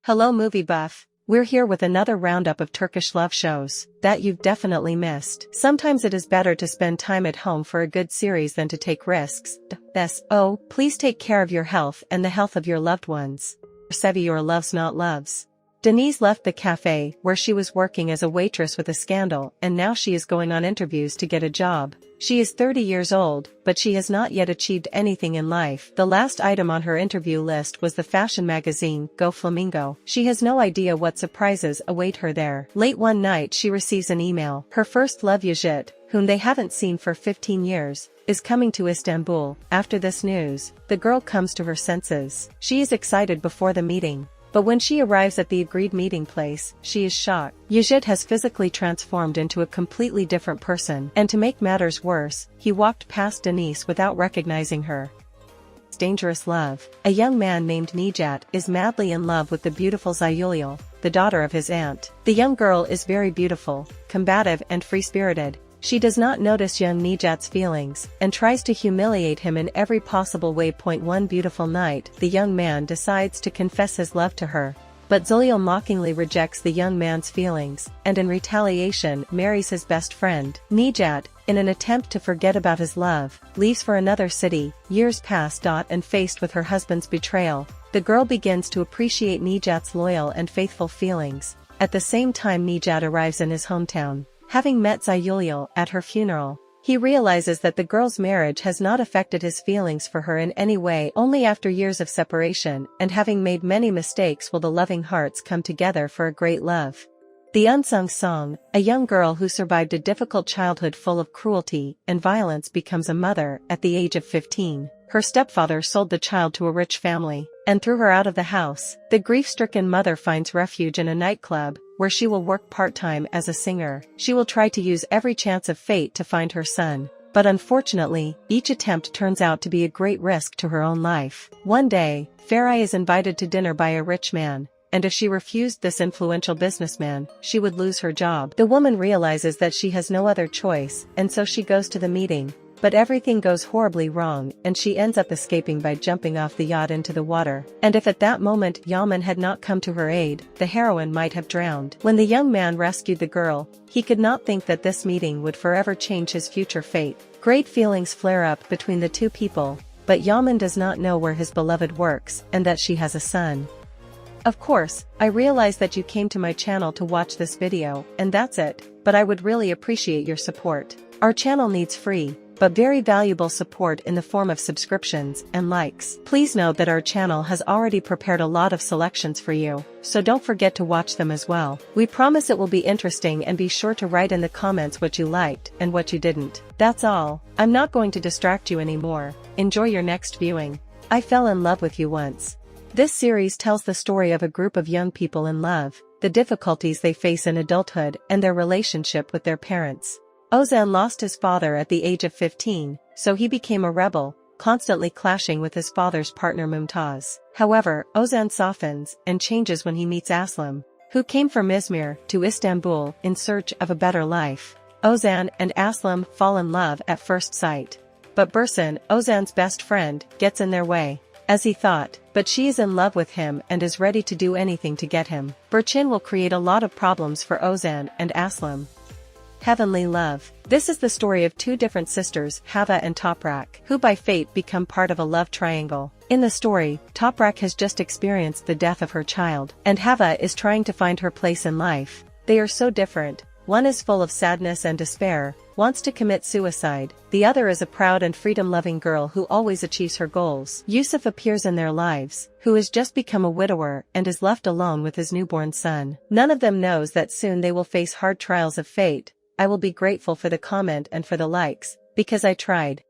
Hello movie buff, we're here with another roundup of Turkish love shows that you've definitely missed. Sometimes it is better to spend time at home for a good series than to take risks. Please take care of your health and the health of your loved ones. Seviyor loves not loves. Denise left the cafe where she was working as a waitress with a scandal, and now she is going on interviews to get a job. She is 30 years old, but she has not yet achieved anything in life. The last item on her interview list was the fashion magazine, Go Flamingo. She has no idea what surprises await her there. Late one night she receives an email. Her first love Yigit, whom they haven't seen for 15 years, is coming to Istanbul. After this news, the girl comes to her senses. She is excited before the meeting. But when she arrives at the agreed meeting place, she is shocked. Yigit has physically transformed into a completely different person, and to make matters worse, he walked past Denise without recognizing her. Dangerous love. A young man named Nejat is madly in love with the beautiful Zayulil, the daughter of his aunt. The young girl is very beautiful, combative and free-spirited. She does not notice young Nejat's feelings, and tries to humiliate him in every possible way. One beautiful night, the young man decides to confess his love to her. But Zayulil mockingly rejects the young man's feelings, and in retaliation marries his best friend. Nejat, in an attempt to forget about his love, leaves for another city. Years pass. And faced with her husband's betrayal, the girl begins to appreciate Nejat's loyal and faithful feelings. At the same time Nejat arrives in his hometown. Having met Zayulil at her funeral, he realizes that the girl's marriage has not affected his feelings for her in any way. Only after years of separation and having made many mistakes will the loving hearts come together for a great love. The Unsung Song. A young girl who survived a difficult childhood full of cruelty and violence becomes a mother at the age of 15. Her stepfather sold the child to a rich family and threw her out of the house. The grief-stricken mother finds refuge in a nightclub, where she will work part-time as a singer. She will try to use every chance of fate to find her son, but unfortunately, each attempt turns out to be a great risk to her own life. One day, Farai is invited to dinner by a rich man, and if she refused this influential businessman, she would lose her job. The woman realizes that she has no other choice, and so she goes to the meeting. But everything goes horribly wrong, and she ends up escaping by jumping off the yacht into the water. And if at that moment Yaman had not come to her aid, the heroine might have drowned. When the young man rescued the girl, he could not think that this meeting would forever change his future fate. Great feelings flare up between the two people, but Yaman does not know where his beloved works, and that she has a son. Of course, I realize that you came to my channel to watch this video, and that's it, but I would really appreciate your support. Our channel needs free, but very valuable support in the form of subscriptions and likes. Please note that our channel has already prepared a lot of selections for you, so don't forget to watch them as well. We promise it will be interesting, and be sure to write in the comments what you liked and what you didn't. That's all. I'm not going to distract you anymore. Enjoy your next viewing. I fell in love with you once. This series tells the story of a group of young people in love, the difficulties they face in adulthood, and their relationship with their parents. Ozan lost his father at the age of 15, so he became a rebel, constantly clashing with his father's partner Mumtaz. However, Ozan softens and changes when he meets Aslam, who came from Izmir to Istanbul in search of a better life. Ozan and Aslam fall in love at first sight. But Burçin, Ozan's best friend, gets in their way. As he thought, but she is in love with him and is ready to do anything to get him. Burçin will create a lot of problems for Ozan and Aslam. Heavenly Love. This is the story of two different sisters, Hava and Toprak, who by fate become part of a love triangle. In the story, Toprak has just experienced the death of her child, and Hava is trying to find her place in life. They are so different. One is full of sadness and despair, wants to commit suicide. The other is a proud and freedom-loving girl who always achieves her goals. Yusuf appears in their lives, who has just become a widower and is left alone with his newborn son. None of them knows that soon they will face hard trials of fate. I will be grateful for the comment and for the likes, because I tried.